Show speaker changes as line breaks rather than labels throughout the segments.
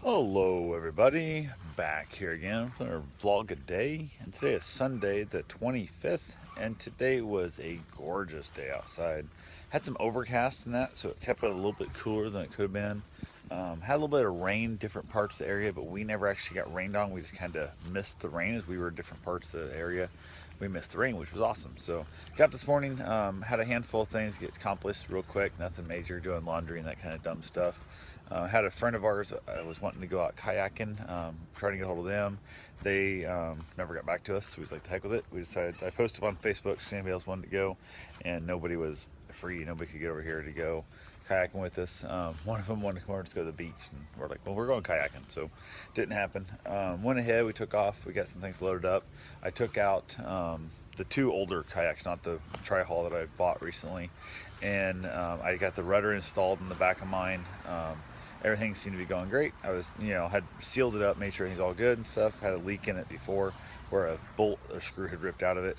Hello everybody, back here again for our vlog a day, and today is Sunday the 25th, and today was a gorgeous day outside. Had some overcast in that, so it kept it a little bit cooler than it could have been. Had a little bit of rain different parts of the area, but we never actually got rained on. We just kind of missed the rain as we were in different parts of the area. We missed the rain, which was awesome. So got up this morning, had a handful of things to get accomplished real quick, nothing major, doing laundry and that kind of dumb stuff. Had a friend of ours was wanting to go out kayaking, trying to get a hold of them. They never got back to us, so we was like, the heck with it. We decided, I posted up on Facebook, if anybody else wanted to go, and nobody was free. Nobody could get over here to go kayaking with us. One of them wanted to come over to go to the beach, and we're like, well, we're going kayaking, so didn't happen. Went ahead, we took off, we got some things loaded up. I took out the two older kayaks, not the tri-haul that I bought recently, and I got the rudder installed in the back of mine. Everything seemed to be going great. I was, had sealed it up, made sure everything's all good and stuff. Had a leak in it before where a bolt or screw had ripped out of it.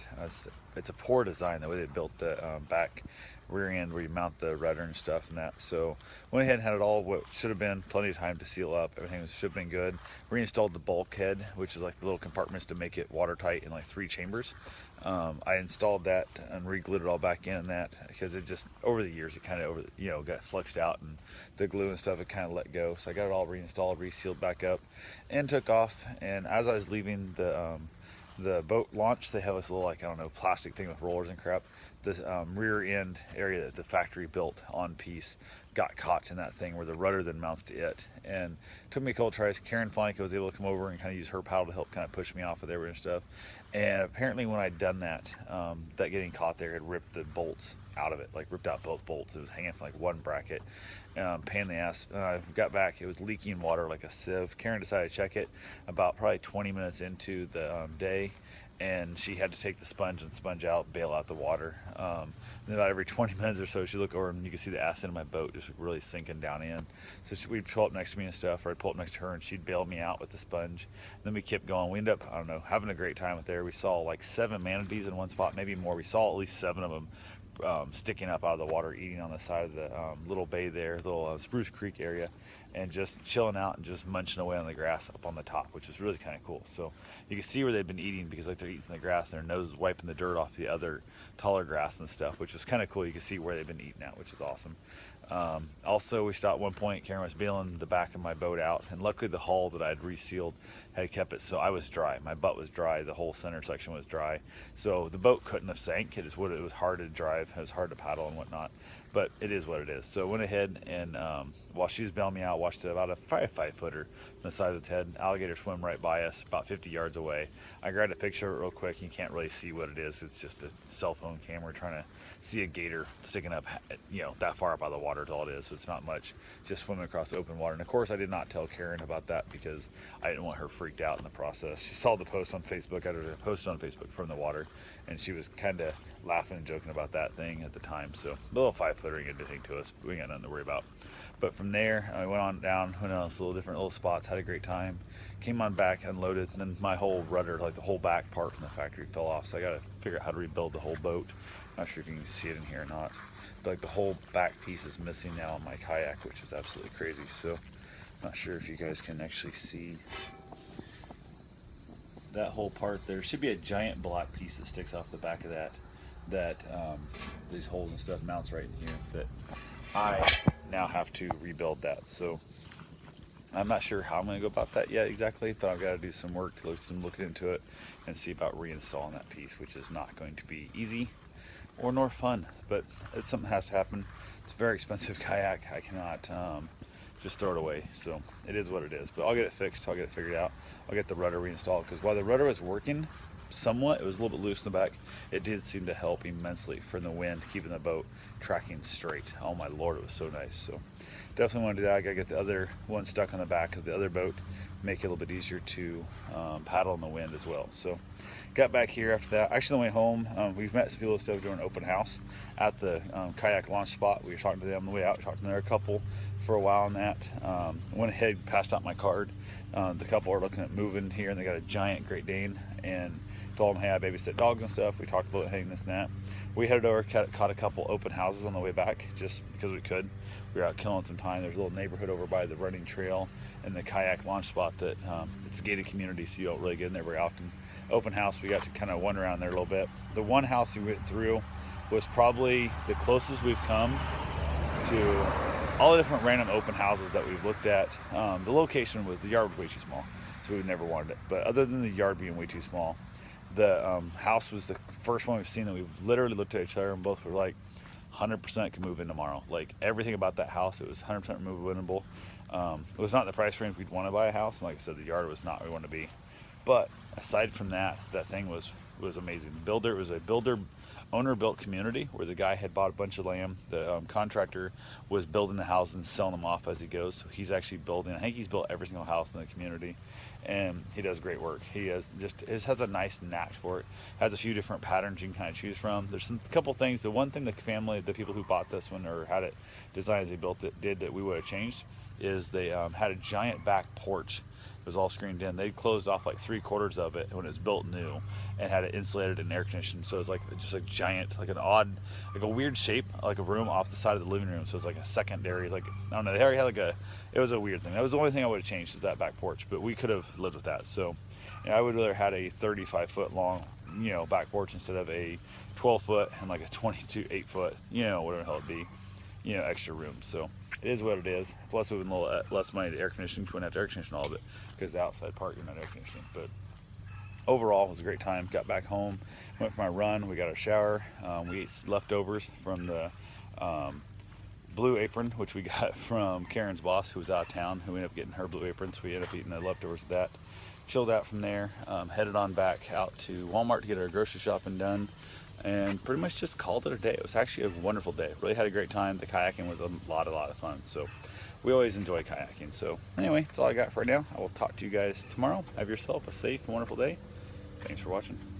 It's a poor design, the way they built the back rear end where you mount the rudder and stuff and that. So went ahead and had it all what should have been plenty of time to seal up. Everything should have been good. Reinstalled the bulkhead, which is like the little compartments to make it watertight in like 3 chambers. I installed that and re-glued it all back in that because it just over the years it kind of got flexed out and the glue and stuff it kind of let go. So I got it all reinstalled, resealed back up, and took off. And as I was leaving the boat launch, they have this little, like, I don't know, plastic thing with rollers and crap. The rear end area that the factory built on piece got caught in that thing where the rudder then mounts to it. And it took me a couple tries. Karen Flank was able to come over and kind of use her paddle to help kind of push me off of there and stuff. And apparently when I'd done that, that getting caught there had ripped the bolts out of it, like ripped out both bolts. It was hanging from like one bracket. Pain in the ass. I got back, it was leaking water like a sieve. Karen decided to check it about probably 20 minutes into the day, and she had to take the sponge and sponge out, bail out the water. And about every 20 minutes or so, she'd look over and you could see the acid in my boat just really sinking down in. So we'd pull up next to me and stuff, or I'd pull up next to her and she'd bail me out with the sponge. And then we kept going. We ended up, I don't know, having a great time with there. We saw like 7 manatees in one spot, maybe more. We saw at least 7 of them sticking up out of the water, eating on the side of the little bay there, little Spruce Creek area, and just chilling out and just munching away on the grass up on the top, which is really kind of cool. So you can see where they've been eating because like they're eating the grass, and their nose is wiping the dirt off the other taller grass and stuff, which is kind of cool. You can see where they've been eating at, which is awesome. Also, we stopped at one point. Karen was bailing the back of my boat out, and luckily the hull that I had resealed had kept it so I was dry. My butt was dry. The whole center section was dry, so the boat couldn't have sank. It was hard to drive. It was hard to paddle and whatnot, but it is what it is. So I went ahead and while she was bailing me out, watched about a 5-footer from the side of its head. Alligator swim right by us, about 50 yards away. I grabbed a picture of it real quick. You can't really see what it is. It's just a cell phone camera trying to see a gator sticking up, that far up out of the water is all it is. So it's not much, just swimming across open water. And of course, I did not tell Karen about that because I didn't want her freaked out in the process. She saw the post on Facebook. I had posted on Facebook from the water, and she was kind of laughing and joking about that thing at the time. So a little 5-footer ain't anything to us. We ain't got nothing to worry about. But from there, I went on down, went on little different little spots, had a great time. Came on back, unloaded, and then my whole rudder, like the whole back part from the factory, fell off. So I got to figure out how to rebuild the whole boat. Not sure if you can see it in here or not. But like the whole back piece is missing now on my kayak, which is absolutely crazy. So not sure if you guys can actually see that whole part there. Should be a giant black piece that sticks off the back of that these holes and stuff mounts right in here, that I now have to rebuild that. So I'm not sure how I'm going to go about that yet exactly, but I've got to do some work, looking into it, and see about reinstalling that piece, which is not going to be easy or nor fun, but it's something that has to happen. It's a very expensive kayak. I cannot just throw it away, so it is what it is. But I'll get it fixed. I'll get it figured out. I'll get the rudder reinstalled, because while the rudder was working somewhat, it was a little bit loose in the back. It did seem to help immensely from the wind, keeping the boat tracking straight. Oh my lord, it was so nice. So definitely want to do that. I gotta get the other one stuck on the back of the other boat, make it a little bit easier to paddle in the wind as well. So got back here after that. Actually, on the way home, we've met some people that still doing an open house at the kayak launch spot. We were talking to them on the way out. We talked to their couple for a while on that. Went ahead, passed out my card. The couple are looking at moving here, and they got a giant Great Dane, and told them, hey, I babysit dogs and stuff. We talked about hanging this and that. We headed over, caught a couple open houses on the way back just because we could. We were out killing some time. There's a little neighborhood over by the running trail and the kayak launch spot that it's a gated community, so you don't really get in there very often. Open house, we got to kind of wander around there a little bit. The one house we went through was probably the closest we've come to all the different random open houses that we've looked at. The location was, the yard was way too small, so we never wanted it. But other than the yard being way too small, the house was the first one we've seen that we've literally looked at each other and both were like, 100% can move in tomorrow. Like everything about that house, it was 100% movable. It was not the price range we'd want to buy a house, and like I said, the yard was not where we wanted to be. But aside from that, that thing was amazing. It was a builder owner-built community where the guy had bought a bunch of land. The contractor was building the houses and selling them off as he goes. So he's actually building. I think he's built every single house in the community, and he does great work. He has a nice knack for it. Has a few different patterns you can kind of choose from. There's a couple things. The one thing the people who bought this one or had it designed as they built it did that we would have changed is they had a giant back porch. It was all screened in. They closed off like 3/4 of it when it was built new and had it insulated and air conditioned. So it was like just a giant, like an odd, like a weird shape, like a room off the side of the living room. So it was like a secondary, like, I don't know, they already had it was a weird thing. That was the only thing I would have changed is that back porch, but we could have lived with that. So I would rather had a 35-foot long, back porch instead of a 12-foot and like a 8-foot, whatever the hell it be, extra room. So it is what it is. Plus, it would be a little less money to air condition. You wouldn't have to air condition all of it because the outside part you're not air conditioning. But overall, it was a great time. Got back home, went for my run. We got a shower. We ate leftovers from the Blue Apron, which we got from Karen's boss, who was out of town, who ended up getting her Blue Apron. So we ended up eating the leftovers of that. Chilled out from there. Headed on back out to Walmart to get our grocery shopping done. And pretty much just called it a day. It was actually a wonderful day. Really had a great time. The kayaking was a lot of fun. So we always enjoy kayaking. So anyway, that's all I got for right now. I will talk to you guys tomorrow. Have yourself a safe and wonderful day. Thanks for watching.